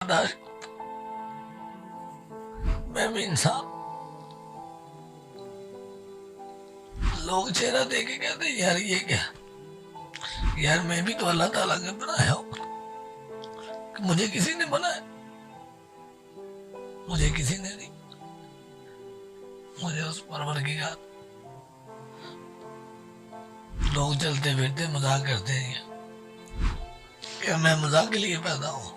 बर्दाश्त मैं भी इंसान, लोग चेहरा देख के कहते यार ये क्या, यार मैं भी तो अल्लाह ताला ने बनाया हूँ, मुझे किसी ने बनाया, मुझे किसी ने नहीं, मुझे उस परवरदिगार। लोग चलते फिरते मजाक करते हैं कि मैं मजाक के लिए पैदा हूँ,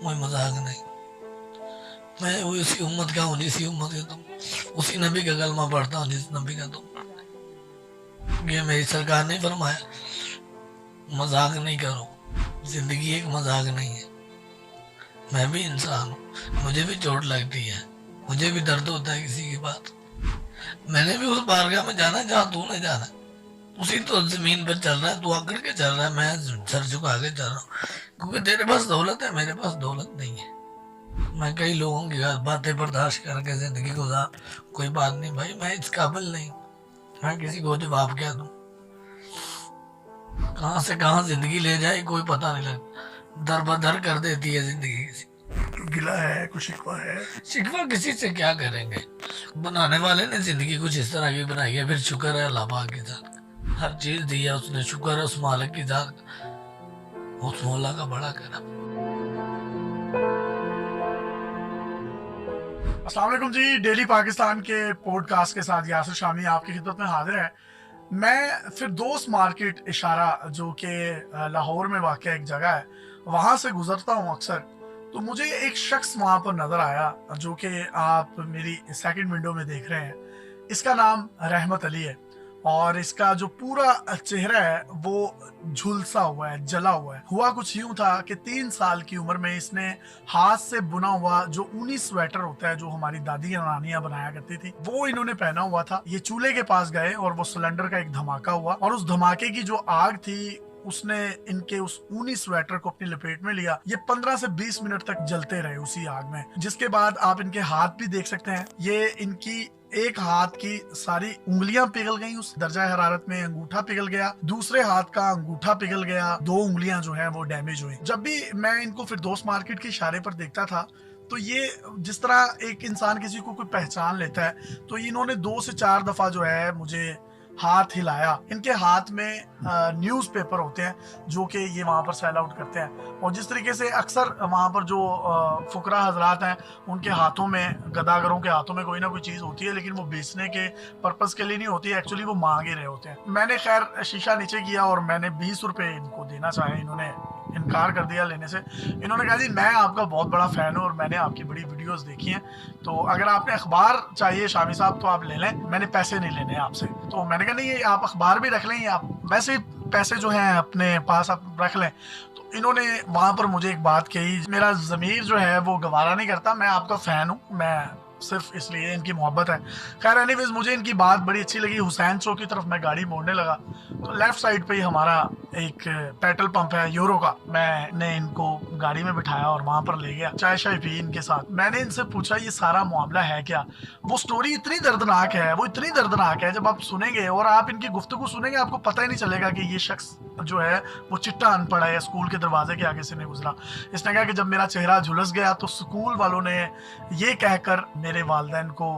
कोई मजाक नहीं। मैं उसी उम्मत का हूँ जिसी उम्मत के तुम, उसी नबी का कलमा पढ़ता हूँ जिस नबी का तुम। ये मेरी सरकार ने फरमाया मजाक नहीं करो, जिंदगी एक मजाक नहीं है। मैं भी इंसान हूँ, मुझे भी चोट लगती है, मुझे भी दर्द होता है किसी की बात। मैंने भी उस बारगाह में जाना जहाँ तू ने जाना, उसी तो जमीन पर चल रहा है, तू आकर के चल रहा है, मैं सर झुका के चल रहा हूँ, क्योंकि तेरे पास दौलत है, मेरे पास दौलत नहीं है। मैं कई लोगों की बातें बर्दाश्त करके जिंदगी गुजार, कोई बात नहीं भाई, मैं इस काबिल नहीं, मैं किसी को जवाब क्या दूं, कहाँ से कहाँ जिंदगी ले जाए कोई पता नहीं लगता, दर बदर कर देती है जिंदगी। किसी गिला है, कुछ शिकवा है। शिकवा किसी से क्या करेंगे, बनाने वाले ने जिंदगी कुछ इस तरह की बनाई है, फिर शुक्र है अल्लाह पाक की जात, हर चीज दी है उसने, शुक्र है उस मालिक की जात, उस मौला का बड़ा करम। अस्सलाम वालेकुम जी, डेली पाकिस्तान के पॉडकास्ट के साथ यासिर शामी आपकी खिदमत में हाजिर है। मैं फिरदौस मार्केट इशारा जो कि लाहौर में वाक़ एक जगह है, वहाँ से गुजरता हूँ अक्सर, तो मुझे एक शख्स वहाँ पर नज़र आया जो कि आप मेरी सेकंड विंडो में देख रहे हैं। इसका नाम रहमत अली है और इसका जो पूरा चेहरा है वो झुलसा हुआ है, जला हुआ है। हुआ कुछ यूं था कि 3 साल की उम्र में इसने हाथ से बुना हुआ जो ऊनी स्वेटर होता है, जो हमारी दादी नानियां बनाया करती थी, वो इन्होंने पहना हुआ था। ये चूल्हे के पास गए और वो सिलेंडर का एक धमाका हुआ और उस धमाके की जो आग थी उसने इनके उस ऊनी स्वेटर को अपनी लपेट में लिया। ये 15 से 20 मिनट तक जलते रहे उसी आग में, जिसके बाद आप इनके हाथ भी देख सकते हैं। ये इनकी एक हाथ की सारी उंगलियां पिघल गई उस दर्जा हरारत में, अंगूठा पिघल गया, दूसरे हाथ का अंगूठा पिघल गया, 2 उंगलियां जो है वो डैमेज हुई। जब भी मैं इनको फिरदौस मार्केट के इशारे पर देखता था तो ये जिस तरह एक इंसान किसी को कोई पहचान लेता है, तो इन्होंने 2 से 4 दफा जो है मुझे हाथ हिलाया। इनके हाथ में न्यूज़ पेपर होते हैं जो कि ये वहाँ पर सेल आउट करते हैं, और जिस तरीके से अक्सर वहाँ पर जो फुकरा हजरात हैं उनके हाथों में, गदागरों के हाथों में कोई ना कोई चीज़ होती है, लेकिन वो बेचने के पर्पज़ के लिए नहीं होती है, एक्चुअली वो मांग ही रहे होते हैं। मैंने खैर शीशा नीचे किया और मैंने 20 रुपये इनको देना चाहे, इन्होंने इनकार कर दिया लेने से। इन्होंने कहा जी मैं आपका बहुत बड़ा फ़ैन हूँ और मैंने आपकी बड़ी वीडियोस देखी हैं, तो अगर आपने अखबार चाहिए शामी साहब तो आप ले लें, मैंने पैसे नहीं लेने आपसे। तो मैंने कहा नहीं, ये आप अखबार भी रख लें, या आप वैसे पैसे जो हैं अपने पास आप रख लें। तो इन्होंने वहाँ पर मुझे एक बात कही, मेरा ज़मीर जो है वो गवारा नहीं करता, मैं आपका फ़ैन हूँ, मैं सिर्फ इसलिए इनकी मोहब्बत है। खैर एनीवेज, मुझे इनकी बात बड़ी अच्छी लगी। हुसैन चौक की तरफ मैं गाड़ी मोड़ने लगा तो लेफ्ट साइड पे ही हमारा एक पेट्रोल पंप है यूरो का। मैंने इनको गाड़ी में बिठाया और वहाँ पर ले गया, चाय शाय पी इनके साथ। मैंने इनसे पूछा ये सारा मामला है क्या। वो स्टोरी इतनी दर्दनाक है, वो इतनी दर्दनाक है, जब आप सुनेंगे और आप इनकी गुफ्तगू सुनेंगे आपको पता ही नहीं चलेगा कि ये शख्स जो है वो चिट्टा अनपढ़ है या स्कूल के दरवाजे के आगे से नहीं गुजरा। इसने कहा कि जब मेरा चेहरा झुलस गया तो स्कूल वालों ने ये कहकर मेरे वालिदैन को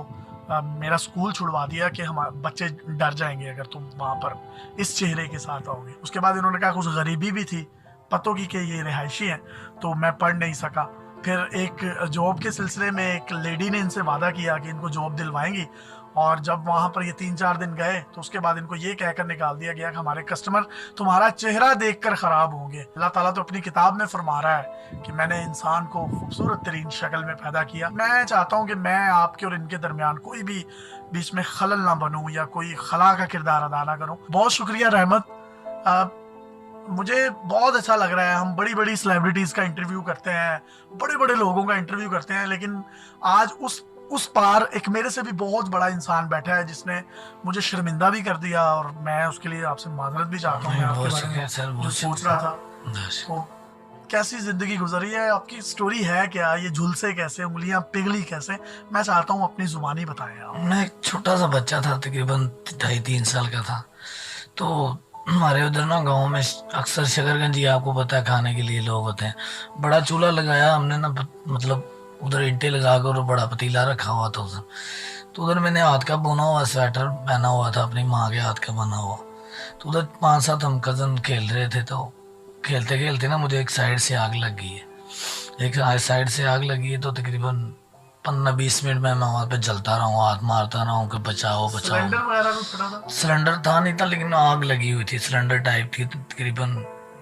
मेरा स्कूल छुड़वा दिया कि हमारे बच्चे डर जाएंगे अगर तुम वहाँ पर इस चेहरे के साथ आओगे। उसके बाद इन्होंने कहा कुछ गरीबी भी थी, पतों की कि ये रिहायशी हैं, तो मैं पढ़ नहीं सका। फिर एक जॉब के सिलसिले में एक लेडी ने इनसे वादा किया कि इनको जॉब दिलवाएंगी, और जब वहाँ पर ये 3-4 दिन गए तो उसके बाद इनको ये कहकर निकाल दिया गया कि हमारे कस्टमर तुम्हारा चेहरा देखकर ख़राब होंगे। अल्लाह ताला तो अपनी किताब में फरमा रहा है कि मैंने इंसान को खूबसूरत तरीन शक्ल में पैदा किया। मैं चाहता हूँ कि मैं आपके और इनके दरमियान कोई भी बीच में खलल ना बनूँ या कोई खला का किरदार अदा ना करूँ। बहुत शुक्रिया रहमत, मुझे बहुत अच्छा लग रहा है। हम बड़ी बड़ी सेलिब्रिटीज़ का इंटरव्यू करते हैं, बड़े बड़े लोगों का इंटरव्यू करते हैं, लेकिन आज उस पार एक मेरे से भी बहुत बड़ा इंसान बैठा है जिसने मुझे शर्मिंदा भी कर दिया, और मैं उसके लिए आपसे माजरत भी चाहता हूँ। आपके बारे में जो सोच रहा था, तो कैसी ज़िंदगी गुजरी है आपकी, स्टोरी है क्या, ये झुलसे कैसे, उंगलियां पिघली कैसे, मैं चाहता हूँ अपनी जुबानी बताएं आप। मैं एक छोटा सा बच्चा था, तकरीबन 2.5-3 साल का था, तो ہمارے ادھر نا گاؤں میں اکثر شکرگنجی آپ کو پتا ہے کھانے کے لیے لوگ ہوتے ہیں. بڑا چولہا لگایا ہم نے نا, مطلب ادھر اینٹیں لگا کر بڑا پتیلا رکھا ہوا تھا ادھر. تو ادھر میں نے ہاتھ کا بنا ہوا سویٹر پہنا ہوا تھا اپنی ماں کے ہاتھ کا بنا ہوا. تو ادھر 5-7 ہم کزن کھیل رہے تھے. تو کھیلتے کھیلتے نا مجھے ایک سائڈ سے آگ لگ گئی ہے. ایک سائڈ سے آگ لگی ہے تو تقریباً 15-20 منٹ میں وہاں پہ جلتا رہا ہوں, ہاتھ مارتا رہا ہوں کہ بچاؤ بچاؤ. سلنڈر وغیرہ بھی پھٹا تھا؟ سلنڈر تھا نہیں تھا, لیکن آگ لگی ہوئی تھی. سلنڈر ٹائپ تھی, تقریباً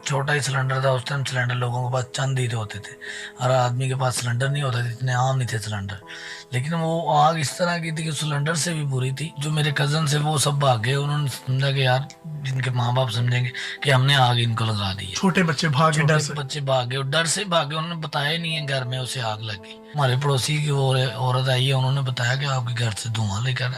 چھوٹا ہی سلنڈر تھا. اس ٹائم سلنڈر لوگوں کے پاس چند ہی ہوتے تھے, ہر آدمی کے پاس سلنڈر نہیں ہوتا تھا, اتنے عام نہیں تھے سلنڈر. لیکن وہ آگ اس طرح کی تھی کہ سلنڈر سے بھی بری تھی. جو میرے کزن سے وہ سب بھاگ گئے. انہوں نے سمجھا کہ یار جن کے ماں باپ سمجھیں گے کہ ہم نے آگ ان کو لگا دی ہے. چھوٹے بچے بھاگے ڈر سے. بچے بھاگے اور ڈر سے بھاگے. انہوں نے بتایا ہی نہیں ہے گھر میں اسے آگ لگ گئی. ہمارے پڑوسی کی وہ عورت آئی ہے, انہوں نے بتایا کہ آپ کے گھر سے دھواں لے کر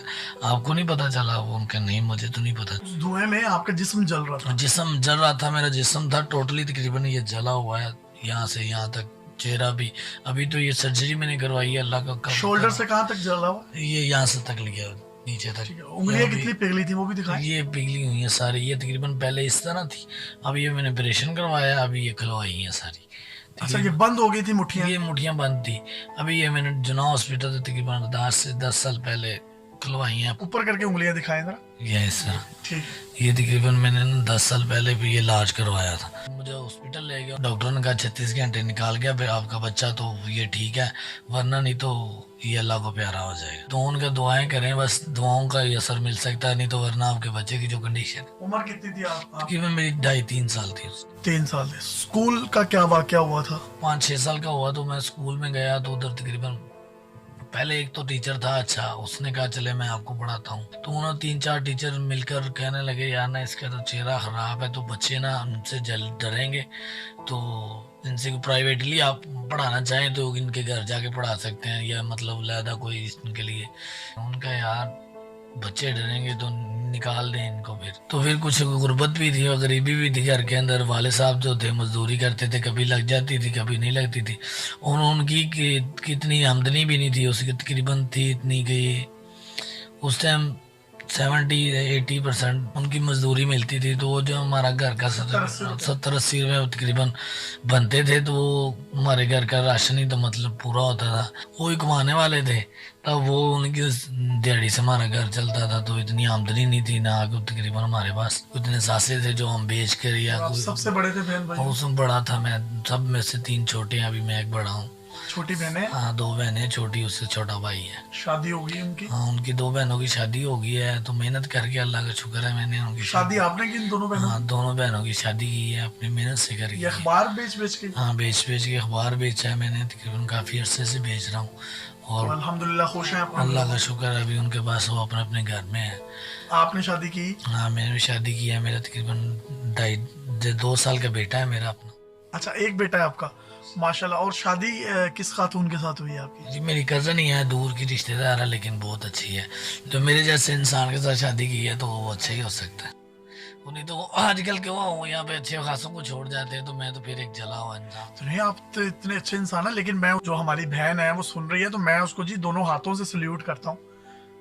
آپ کو نہیں پتا چلا. وہ ان کا نہیں, مجھے تو نہیں پتا. اس دھوئیں میں آپ کا جسم جل رہا تھا؟ جسم جل رہا تھا, میرا جسم تھا ٹوٹلی تقریباً یہ جلا ہوا ہے یہاں سے یہاں تک. چہرہ بھی ابھی تو یہ سرجری میں نے کروائی ہے, اللہ کا. شولڈر سے کہاں تک جلا ہوا؟ یہ یہاں سے تک لگیا نیچے تک. انگلیاں کتنی پگھلی تھی وہ بھی دکھائیں. یہ پگھلی ہوئی ہیں ساری. یہ تقریباً پہلے اس طرح تھی, اب یہ میں نے آپریشن کروایا, ابھی یہ کھلوائی ہیں ساری. اچھا, یہ بند ہو گئی تھی مٹھیاں؟ یہ مٹھیاں بند تھی. ابھی یہ میں نے جناح ہاسپٹل سے تقریباً 10 سال پہلے کھلوائی ہیں. اوپر کر کے انگلیاں دکھائیں ذرا. یہ سر, ٹھیک. یہ تقریباً میں نے 10 سال پہلے بھی یہ علاج کروایا تھا. مجھے ہاسپٹل لے گیا, ڈاکٹر نے کہا 36 گھنٹے نکال گیا پھر آپ کا بچہ تو یہ ٹھیک ہے, ورنہ نہیں تو یہ اللہ کو پیارا ہو جائے گا. تو ان کا دعائیں کریں بس, دعاؤں کا یہ اثر مل سکتا ہے, نہیں تو ورنہ آپ کے بچے کی جو کنڈیشن. عمر کتنی تھی آپ؟ تقریباً میری 2.5-3 سال تھی. 3 سال تھے. اسکول کا کیا واقعہ ہوا تھا؟ 5-6 سال کا ہوا تو میں اسکول میں گیا. تو ادھر تقریباً پہلے ایک تو ٹیچر تھا اچھا, اس نے کہا چلے میں آپ کو پڑھاتا ہوں. تو انہوں نے 3-4 ٹیچر مل کر کہنے لگے یار نا اس کا تو چہرہ خراب ہے, تو بچے نا ان سے ڈریں گے, تو ان سے پرائیویٹلی آپ پڑھانا چاہیں تو ان کے گھر جا کے پڑھا سکتے ہیں, یا مطلب علیحدہ کوئی ان کے لیے. ان کا یار بچے ڈریں گے تو نکال دیں ان کو. تو پھر کچھ غربت بھی تھی اور غریبی بھی تھی گھر کے اندر. والد صاحب جو تھے مزدوری کرتے تھے, کبھی لگ جاتی تھی کبھی نہیں لگتی تھی. ان کی کتنی آمدنی بھی نہیں تھی, اس کی تقریباً تھی اتنی کہ اس ٹائم 70-80% ان کی مزدوری ملتی تھی. تو وہ جو ہمارا گھر کا 70-80 روپے تقریباً بنتے تھے, تو وہ ہمارے گھر کا راشن ہی تو مطلب پورا ہوتا تھا. وہی کمانے والے تھے, تب وہ ان کی دیہڑی سے ہمارا گھر چلتا تھا. تو اتنی آمدنی نہیں تھی نا, تقریباً ہمارے پاس اتنے ساسے تھے جو ہم بیچ کر یا سب سے بڑے تھے بہن بھائی؟ اس میں بڑا تھا میں, سب میں سے 3 چھوٹے ہیں, ابھی میں ایک بڑا ہوں. چھوٹی بہنیں؟ ہاں 2 بہنیں, چھوٹی اس سے چھوٹا بھائی ہے. شادی ہو گئی ان کی؟ ہاں ان کی 2 بہنوں کی شادی ہو گئی ہے. تو محنت کر کے اللہ کا شکر ہے میں نے ان کی شادی آپ نے کی ان دونوں بہنوں؟ ہاں دونوں بہنوں کی شادی کی ہے, اپنی محنت سے کر کے. اخبار بیچ کے؟ ہاں بیچ کے اخبار بیچا ہے میں نے, تقریباً کافی عرصے سے بیچ رہا ہوں. اور الحمدللہ خوش ہیں آپ؟ اللہ کا شکر ہے, ابھی ان کے پاس وہ اپنے گھر میں ہے. آپ نے شادی کی؟ ہاں میں نے بھی شادی کی ہے. میرا تقریباً 2 سال کا بیٹا ہے میرا اپنا. اچھا, ایک بیٹا ہے آپ کا, ماشاءاللہ. اور شادی کس خاتون کے ساتھ ہوئی ہے آپ کی؟ جی میری کزن ہی ہے, دور کی رشتہ دار ہے, لیکن بہت اچھی ہے. جو میرے جیسے انسان کے ساتھ شادی کی ہے تو وہ اچھا ہی ہو سکتا ہے. وہ نہیں تو آج کل کے وہ یہاں پہ اچھے خاصوں کو چھوڑ جاتے ہیں, تو میں تو پھر ایک جلا ہوا انسان. تو نہیں, آپ تو اتنے اچھے انسان ہیں, لیکن میں جو ہماری بہن ہے وہ سن رہی ہے, تو میں اس کو جی دونوں ہاتھوں سے سلیوٹ کرتا ہوں.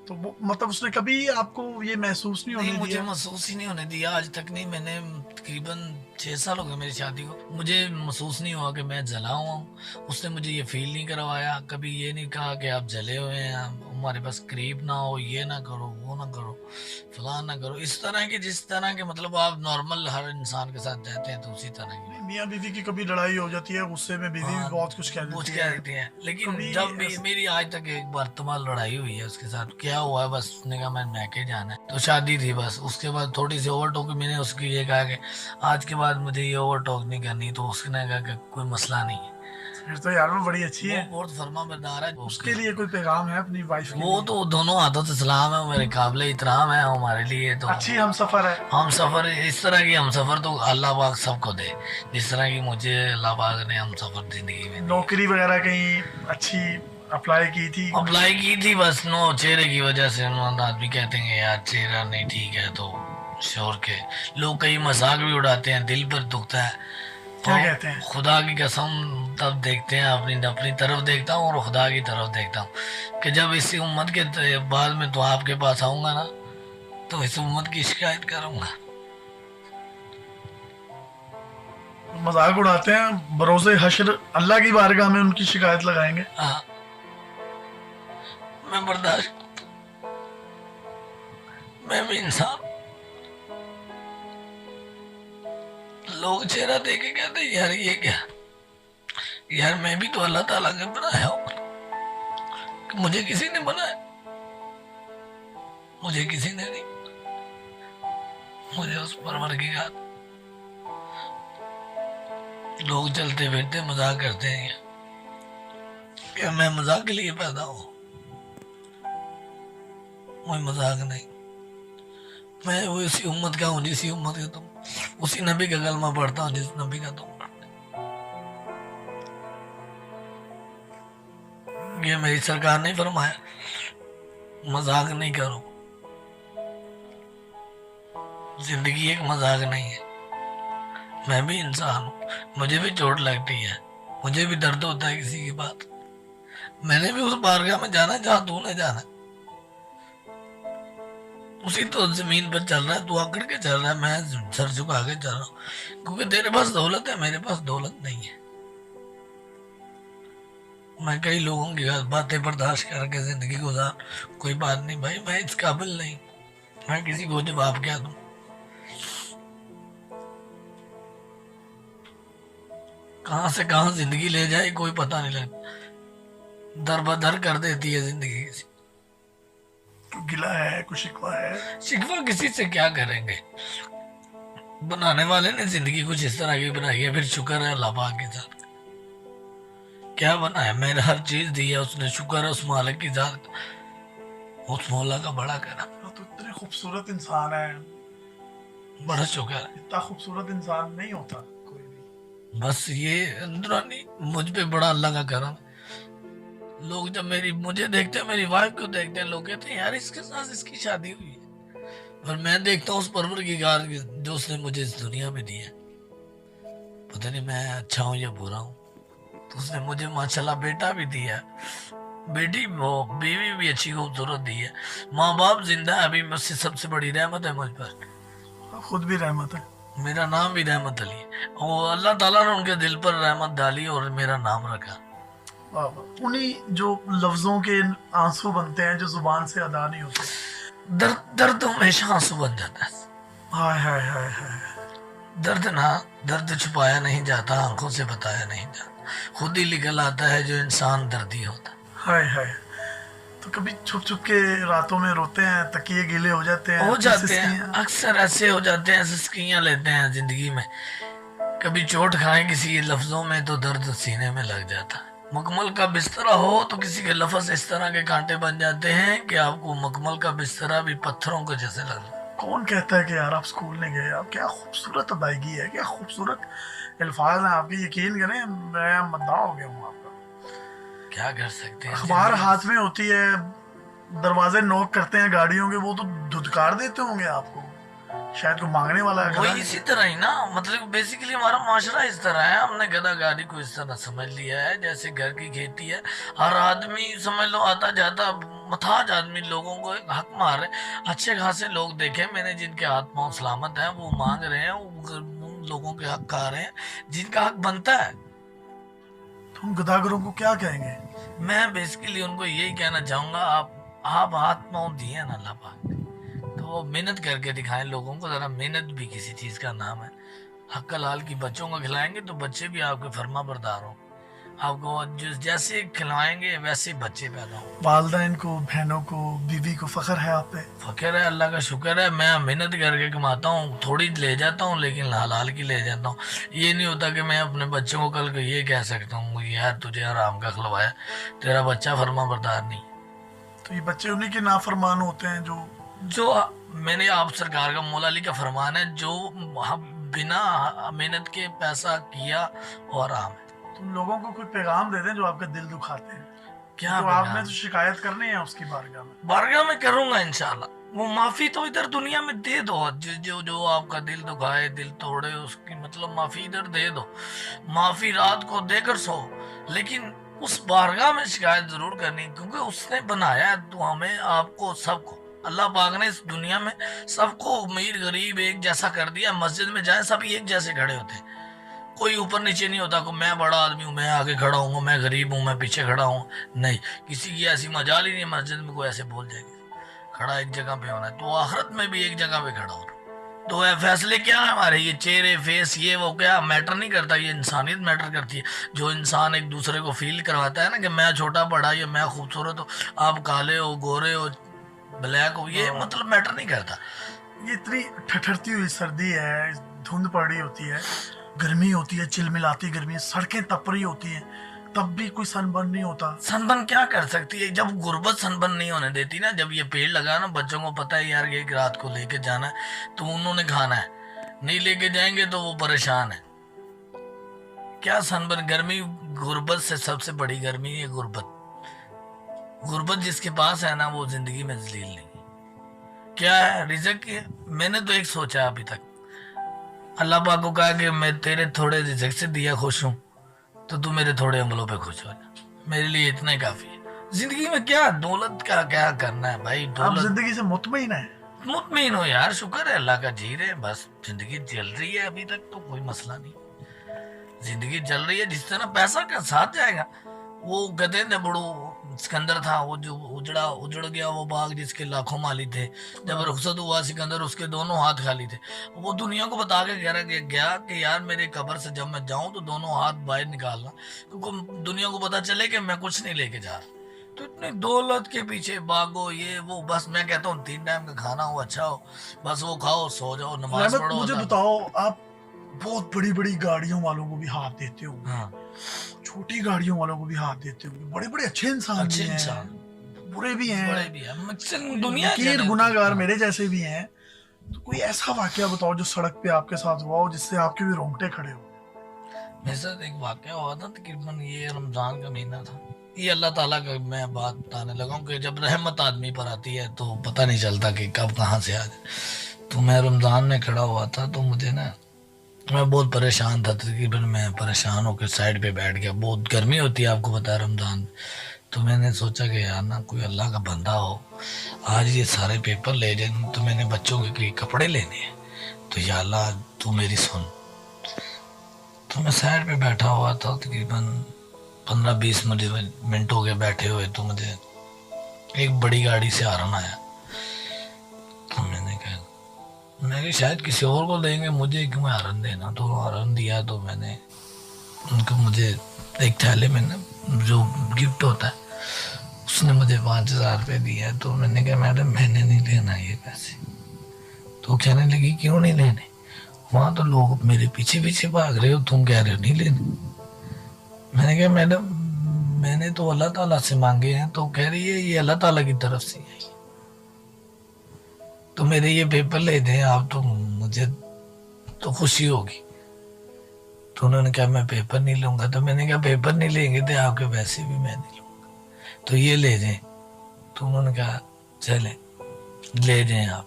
تو وہ مطلب اس نے کبھی آپ کو یہ محسوس نہیں ہونے دیا؟ مجھے محسوس ہی نہیں ہونے دیا آج تک. نہیں, میں نے تقریباً 6 سال ہو گئے میری شادی کو, مجھے محسوس نہیں ہوا کہ میں جلا ہوا ہوں. اس نے مجھے یہ فیل نہیں کروایا, کبھی یہ نہیں کہا کہ آپ جلے ہوئے ہیں, ہمارے پاس قریب نہ ہو, یہ نہ کرو, وہ نہ کرو, فلاں نہ کرو. اس طرح کے جس طرح کے مطلب آپ نارمل ہر انسان کے ساتھ رہتے ہیں تو اسی طرح کی. میاں بیوی کی کبھی لڑائی ہو جاتی ہے, غصے میں بیوی بھی بہت کچھ کہہ دیتی ہے, لیکن جب بھی میری آج تک ایک مرتبہ لڑائی ہوئی ہے اس کے ساتھ. کیا ہوا ہے بس, اس نے کہا میں میکے جانا ہے, تو شادی تھی بس. اس کے بعد تھوڑی سی اوور ٹاک, میں نے اس کی یہ کہا کہ آج کے بعد مجھے یہ اوور ٹاک نہیں کرنی, تو اس نے کہا کہ کوئی مسئلہ نہیں ہے. پھر تو یار وہ بڑی اچھی ہے, بہت فرما بردار ہے. اس کے لیے کوئی پیغام ہے اپنی وائف کے لیے؟ وہ تو دونوں ہاتھوں سے سلام ہے, میرے قابل احترام ہے ہمارے لیے. تو اچھی ہم سفر ہے. ہم سفر اس طرح کی ہم سفر تو اللہ پاک سب کو دے, جس طرح کی مجھے اللہ پاک نے ہم سفر زندگی میں. نوکری وغیرہ کہیں اچھی اپلائی کی تھی؟ اپلائی کی تھی, بس نو چہرے کی وجہ سے آدمی کہتے ہیں یار چہرہ نہیں ٹھیک ہے, تو شور کے لوگ کئی مذاق بھی اڑاتے ہیں, دل پر دکھتا ہے. کیا کہتے ہیں؟ خدا کی قسم تب دیکھتے ہیں, اپنی طرف دیکھتا ہوں اور خدا کی طرف دیکھتا ہوں کہ جب اسی امت کے بعد میں تو آپ کے پاس آؤں گا نا, تو اس امت کی شکایت کروں گا. मजाक उड़ाते हैं, बरोसे हश्र अल्लाह की बारगाह में उनकी शिकायत लगाएंगे। हाँ, मैं बर्दाश्त, मैं भी इंसान। लोग चेहरा देख के कहते हैं यार ये क्या, यार मैं भी तो अल्लाह ताला ने बनाया हूँ, कि मुझे किसी ने बनाया, मुझे किसी ने नहीं, मुझे उस परवरदिगार। लोग चलते फिरते मजाक करते हैं कि मैं मजाक के लिए पैदा हूँ, कोई मजाक नहीं। मैं वो इसी उम्मत का हूँ जिसी उम्मत का तुम, उसी नबी का कलमा पढ़ता हूँ जिस नबी का तुम पढ़ते। ये मेरी सरकार ने फरमाया, मजाक नहीं करो, जिंदगी एक मजाक नहीं है। मैं भी इंसान हूँ, मुझे भी चोट लगती है, मुझे भी दर्द होता है किसी की बात। मैंने भी उस बारगाह में जाना जहाँ तूने जाना, उसी तो जमीन पर चल रहा है, तू आकड़ के चल रहा है, मैं सर झुका के चल रहा हूँ, क्योंकि तेरे पास दौलत है, मेरे पास दौलत नहीं है। मैं कई लोगों की बातें बर्दाश्त करके जिंदगी गुजार, कोई बात नहीं भाई, मैं इस काबिल नहीं, मैं किसी को जवाब क्या दूं। कहां से कहां जिंदगी ले जाए कोई पता नहीं लगता, दर बदर कर देती है जिंदगी किसी। गिला है, कुछ शिकवा है। शिकवा किसी से क्या करेंगे, बनाने वाले ने जिंदगी कुछ इस तरह की बनाई है, फिर शुक्र है अल्लाह पाक के साथ। क्या बनाया, मैंने हर चीज दी है उसने, शुक्र है उस मालिक की जात, उस मौला का बड़ा करम। तो इतने खूबसूरत इंसान है, बड़ा शुक्र है। इतना खूबसूरत इंसान नहीं होता कोई भी। बस ये अंदरूनी मुझ पे बड़ा अल्लाह का करम। लोग जब मुझे देखते हैं, मेरी वाइफ को देखते हैं, लोग कहते हैं यार इसके साथ इसकी शादी हुई है, और मैं देखता हूँ उस परवरदिगार जो उसने मुझे इस दुनिया में दी है। पता नहीं मैं अच्छा हूँ या बुरा हूँ, तो उसने मुझे माशाल्लाह बेटा भी दिया, बेटी वो बीवी भी अच्छी खूबसूरत दी है, माँ बाप जिंदा है, अभी मुझसे सबसे बड़ी रहमत है मुझ पर। खुद भी रहमत है। मेरा नाम भी रहमत अली है, और अल्लाह ताला ने उनके दिल पर रहमत डाली और मेरा नाम रखा। उन्हीं जो लफ्जों के आंसू बनते हैं जो जुबान से अदा नहीं होते। दर्द दर्द हमेशा आंसू बन जाता है। हाय हाय हाय हाय। दर्द छुपाया नहीं जाता, आंखों से बताया नहीं जाता, खुद ही निकल आता है जो इंसान दर्दी होता। हाय हाय। तो कभी छुप छुप के रातों में रोते हैं, तकिए गीले हो जाते हैं, हो जाते हैं, अक्सर ऐसे हो जाते हैं, सिस्कियां लेते हैं जिंदगी में। कभी चोट खाएं किसी लफ्जों में तो दर्द सीने में लग जाता है। मखमल का बिस्तरा हो तो किसी के लफ्ज इस तरह के कांटे बन जाते हैं कि आपको मखमल का बिस्तरा भी पत्थरों के जैसे लग। कौन कहता है कि यार आप स्कूल नहीं गए, आप क्या खूबसूरत अदायगी है, क्या खूबसूरत अल्फाज हैं आपके, यकीन करें मैं मद्दा हो गया हूँ आपका। क्या कर सकते हैं, अखबार हाथ में होती है, दरवाजे नॉक करते हैं गाड़ियों के, वो तो धुतकार देते होंगे आपको, शायद कोई मांगने वाला है। वही इसी तरह ही ना, मतलब बेसिकली हमारा माशरा इस तरह है, हमने गधा गाड़ी को इस तरह समझ लिया है जैसे घर की खेती है। हर आदमी समझ लो आता जाता मथाज आदमी लोगों को हक मार रहे। अच्छे खासे लोग देखे मैंने जिनके हाथ पांव सलामत है, वो मांग रहे हैं, वो लोगों के हक खा रहे हैं जिनका हक बनता है। तुम गदागरों को क्या कहेंगे? मैं बेसिकली उनको यही कहना चाहूंगा, आप हाथ पांव दिए ना अल्लाह पाक, तो वो मेहनत करके दिखाएं लोगों को, जरा मेहनत भी किसी चीज का नाम है। हक हलाल की बच्चों को खिलाएंगे तो बच्चे भी आपके फर्मा बरदार हो, आपको जैसे खिलाएंगे वैसे बच्चे पैदा हो। वालिदैन को, बहनों को, बीवी को फख्र है आप पे? फख्र है, अल्लाह का शुक्र है। मैं मेहनत करके कमाता हूँ, थोड़ी ले जाता हूँ लेकिन हलाल की ले जाता हूँ। ये नहीं होता कि मैं अपने बच्चों को कल को ये कह सकता हूँ यार तुझे हराम का खिलवाया, तेरा बच्चा फर्मा बरदार नहीं। तो ये बच्चे उन्हीं के नाफरमान होते हैं जो मैंने आप सरकार का मौला अली का फरमान है, जो बिना मेहनत के पैसा किया और आराम है। तुम लोगों को कोई पैगाम दे दें जो आपका दिल दुखाते हैं। क्या तो आपने तो शिकायत करनी है उसकी बारगाह में करूंगा इंशाल्लाह। वो माफी तो इधर दुनिया में दे दो, जो आपका दिल दुखाए, दिल तोड़े, उसकी मतलब माफी इधर दे दो। माफी रात को देकर सो, लेकिन उस बारगाह में शिकायत जरूर करनी, क्योंकि उसने बनाया है तो हमें, आपको, सबको। अल्लाह पाक ने इस दुनिया में सबको अमीर गरीब एक जैसा कर दिया। मस्जिद में जाए सब एक जैसे खड़े होते हैं, کوئی اوپر نیچے نہیں ہوتا کہ میں بڑا آدمی ہوں میں آگے کھڑا ہوں میں غریب ہوں میں پیچھے کھڑا ہوں. نہیں, کسی کی ایسی مجال ہی نہیں مسجد میں کوئی ایسے بول جائے گی. کھڑا ایک جگہ پہ ہونا ہے, تو آخرت میں بھی ایک جگہ پہ کھڑا ہونا. تو فیصلے کیا ہیں ہمارے, یہ چہرے فیس یہ وہ کیا میٹر نہیں کرتا, یہ انسانیت میٹر کرتی ہے. جو انسان ایک دوسرے کو فیل کرواتا ہے نا کہ میں چھوٹا بڑا یا میں خوبصورت ہوں, آپ کالے ہو گورے ہو بلیک ہو, یہ مطلب میٹر نہیں کرتا. یہ اتنی ٹھٹھرتی ہوئی سردی ہے, دھند پڑی ہوتی ہے, گرمی ہوتی ہے, چل ملاتی گرمی, سڑکیں تپری ہوتی ہیں, تب بھی کوئی سن برن نہیں ہوتا. سن برن کیا کر سکتی ہے جب غربت سن برن نہیں ہونے دیتی نا. جب یہ پیڑ لگا نا, بچوں کو پتہ ہے یار یہ رات کو لے کے جانا ہے تو انہوں نے کھانا ہے, نہیں لے کے جائیں گے تو وہ پریشان ہے. کیا سن برن, گرمی غربت سے سب سے بڑی گرمی ہے غربت. غربت جس کے پاس ہے نا وہ زندگی میں ذلیل نہیں. کیا ہے رزق, میں نے تو ایک سوچا ابھی تک, اللہ پاک کو کہا کہ میں تیرے تھوڑے رزق سے دیا خوش ہوں تو تو میرے تھوڑے عملوں پہ خوش ہو جا, میرے لیے اتنا ہی کافی ہے. زندگی میں کیا دولت کا کیا کرنا ہے بھائی, آپ دولت زندگی سے مطمئن ہیں؟ مطمئن ہو یار, شکر ہے اللہ کا, جی رہے بس, زندگی چل رہی ہے ابھی تک تو کوئی مسئلہ نہیں. زندگی چل رہی ہے, جس طرح پیسہ کا ساتھ جائے گا. وہ کہتے ہیں بڑو سکندر تھا, وہ جو اجڑ گیا وہ باغ جس کے لاکھوں مالی تھے, جب رخصت ہوا سکندر اس کے دونوں ہاتھ خالی تھے. وہ دنیا کو بتا کے گیا کہ یار میرے قبر سے جب میں جاؤں تو دونوں ہاتھ باہر نکالنا, کیونکہ دنیا کو پتا چلے کہ میں کچھ نہیں لے کے جا رہا. تو اتنی دولت کے پیچھے بھاگو یہ وہ, بس میں کہتا ہوں 3 ٹائم کا کھانا ہو اچھا ہو, بس وہ کھاؤ سو جاؤ نماز رحمت پڑھو. مجھے بتاؤ, آپ بہت بڑی بڑی گاڑیوں والوں کو بھی ہاتھ دیتے ہو, ہاں چھوٹی گاڑیوں والوں کو بھی ہاتھ دیتے ہو, بڑے بڑے اچھے انسان اچھے بھی ہیں, انسان برے بھی ہیں, بڑے بھی ہیں, دنیا فقیر جانے. گناہ گار ہاں. میرے جیسے بھی ہیں. تو کوئی ایسا واقعہ بتاؤ جو سڑک پہ آپ کے ساتھ ہوا ہو جس سے آپ کے بھی رونگٹے کھڑے ہو. میرے ساتھ ایک واقعہ ہوا تھا, تقریباً یہ رمضان کا مہینہ تھا. یہ اللہ تعالیٰ کا میں بات بتانے لگا ہوں کہ جب رحمت آدمی پر آتی ہے تو پتہ نہیں چلتا کہ کب کہاں سے آ جائے. تو میں رمضان میں کھڑا ہوا تھا, تو مجھے نا میں بہت پریشان تھا. تقریباً میں پریشان ہو کے سائڈ پہ بیٹھ گیا. بہت گرمی ہوتی ہے آپ کو پتا ہے رمضان. تو میں نے سوچا کہ یار نا کوئی اللہ کا بندہ ہو, آج یہ سارے پیپر لے جائیں, تو میں نے بچوں کے کوئی کپڑے لینے ہیں, تو یا اللہ تو میری سن. تو میں سائڈ پہ بیٹھا ہوا تھا, تقریباً 15-20 منٹ ہو گئے بیٹھے ہوئے. تو مجھے ایک بڑی گاڑی سے ہارن آیا. تو میں نے کہا شاید کسی اور کو دیں گے, مجھے کیوں ہارن دینا. تو ہارن دیا تو میں نے ان کو, مجھے ایک تھیلے میں نا جو گفٹ ہوتا ہے اس نے مجھے 5,000 روپے دیا. تو میں نے کہا میڈم میں نے نہیں لینا یہ پیسے. تو کہنے لگی کیوں نہیں لینے, وہاں تو لوگ میرے پیچھے پیچھے بھاگ رہے ہو, تم کہہ رہے ہو نہیں لینے. میں نے کہا میڈم میں نے تو اللہ تعالیٰ سے مانگے ہیں. تو کہہ رہی ہے یہ اللہ تعالیٰ کی طرف سے ہے, تو میرے یہ پیپر لے دیں آپ, تو مجھے تو خوشی ہوگی. تو انہوں نے کہا میں پیپر نہیں لوں گا. تو میں نے کہا پیپر نہیں لیں گے تو آپ کے پیسے بھی میں نہیں لوں گا, تو یہ لے جائیں. تو انہوں نے کہا چلیں لے جائیں آپ,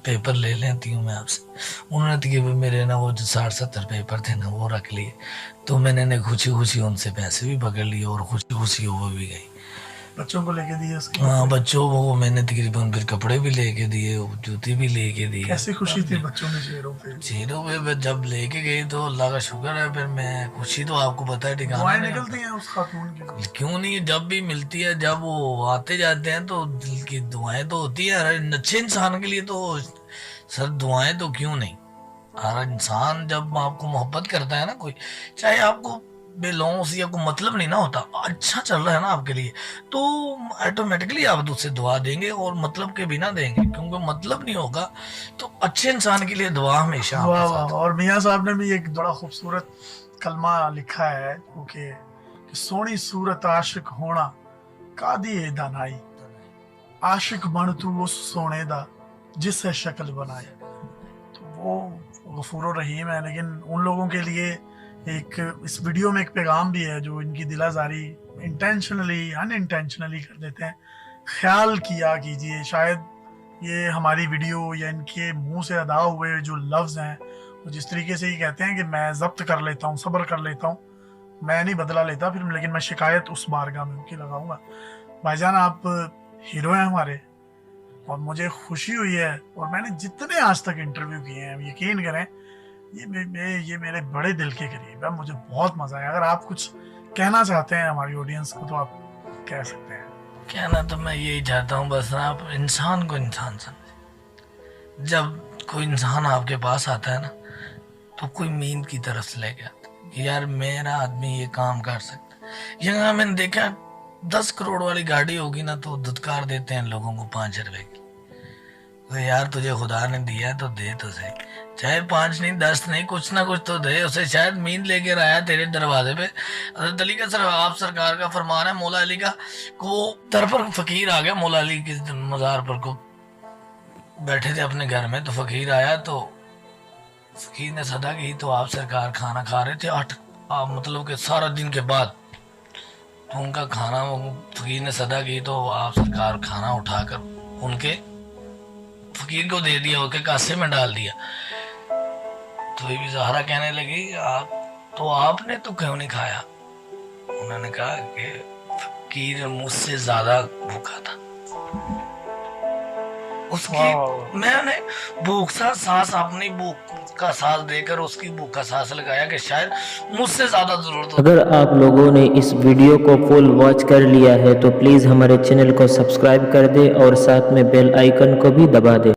پیپر لے لیتی ہوں میں آپ سے. انہوں نے تقریباً میرے نا وہ جو 60-70 پیپر تھے نا وہ رکھ لیے. تو میں نے خوشی خوشی ان سے پیسے بھی پکڑ لیے اور خوشی خوشی وہ بھی گئی. بچوں کو لے کے دیے اس کے, ہاں بچوں کو میں نے تقریباً پھر کپڑے بھی لے کے دیے, جوتی بھی لے کے دیے. کیسی خوشی تھی بچوں میں چہروں پہ. چہروں پہ جب لے کے گئی تو اللہ کا شکر ہے. پھر میں خوشی تو آپ کو پتہ ہے ٹھکانا دعائیں نہیں نکلتی ہیں اس خاتون کی. کیوں نہیں, جب بھی ملتی ہے جب وہ آتے جاتے ہیں تو دل کی دعائیں تو ہوتی ہیں. ہر اچھے انسان کے لیے تو سر دعائیں تو کیوں نہیں. ہر انسان جب آپ کو محبت کرتا ہے نا کوئی, چاہے آپ کو بے لوں سے یا کوئی مطلب نہیں نہ ہوتا, اچھا چل رہا ہے نا آپ کے لیے, تو آٹومیٹکلی آپ اسے دعا دیں گے اور مطلب کے بنا دیں گے, کیونکہ مطلب نہیں ہوگا. تو اچھے انسان کے لیے دعا ہمیشہ آپ کے ساتھ. اور میاں صاحب نے بھی ایک بڑا خوبصورت کلمہ لکھا ہے کہ سونی صورت عاشق ہونا کادی دانائی, عاشق بن تو اس سونے دا جس سے شکل بنائے. تو وہ غفور الرحیم ہے, لیکن ان لوگوں کے لیے ایک اس ویڈیو میں ایک پیغام بھی ہے جو ان کی دل آزاری انٹینشنلی ان انٹینشنلی کر دیتے ہیں. خیال کیا کیجئے, شاید یہ ہماری ویڈیو یا ان کے منہ سے ادا ہوئے جو لفظ ہیں وہ جس طریقے سے یہ کہتے ہیں کہ میں ضبط کر لیتا ہوں, صبر کر لیتا ہوں, میں نہیں بدلہ لیتا پھر, لیکن میں شکایت اس بارگاہ میں ان کی لگاؤں گا. بھائی جان آپ ہیرو ہیں ہمارے, اور مجھے خوشی ہوئی ہے, اور میں نے جتنے آج تک انٹرویو کیے ہیں یقین کریں ये मेरे बड़े दिल के करीब है, मुझे बहुत मजा आया। अगर आप कुछ कहना चाहते हैं हमारी ऑडियंस को तो आप कह सकते हैं। कहना तो मैं यही चाहता हूँ, बस आप इंसान को इंसान समझे। जब कोई इंसान आपके पास आता है ना, तो कोई मीन की तरफ से लेके आता है कि यार मेरा आदमी ये काम कर सकता है। यहाँ मैंने देखा 10 करोड़ वाली गाड़ी होगी ना तो धुतकार देते हैं लोगों को 5 रुपए की। तो यार तुझे खुदा ने दिया है तो दे तो सही, चाहे 5 नहीं 10 नहीं, कुछ ना कुछ तो दे। उसे शायद मीन लेकर आया तेरे दरवाजे पे। हज़रत अली का आप सरकार का फरमान है, मौला अली का को दर पर फकीर आ गया, मौला अली के मज़ार पर को बैठे थे अपने घर में, तो फकीर आया तो फकीर ने सदा की तो आप सरकार खाना खा रहे थे 8 मतलब कि सारा दिन के बाद, तो उनका खाना फकीर ने सदा की तो आप सरकार खाना उठाकर उनके फकीर को दे दिया, उसके कासे में डाल दिया। तो बीबी ज़हरा कहने लगी तो आपने तो क्यों नहीं खाया? उन्होंने कहा कि फकीर मुझसे ज्यादा भूखा था। उसकी मैंने भूख सा सांस, अपनी भूख का सांस देकर उसकी भूख का सांस लगाया कि शायद मुझसे ज्यादा जरूरत हो। अगर आप लोगों ने इस वीडियो को फुल वॉच कर लिया है तो प्लीज़ हमारे चैनल को सब्सक्राइब कर दे और साथ में बेल आइकन को भी दबा दे।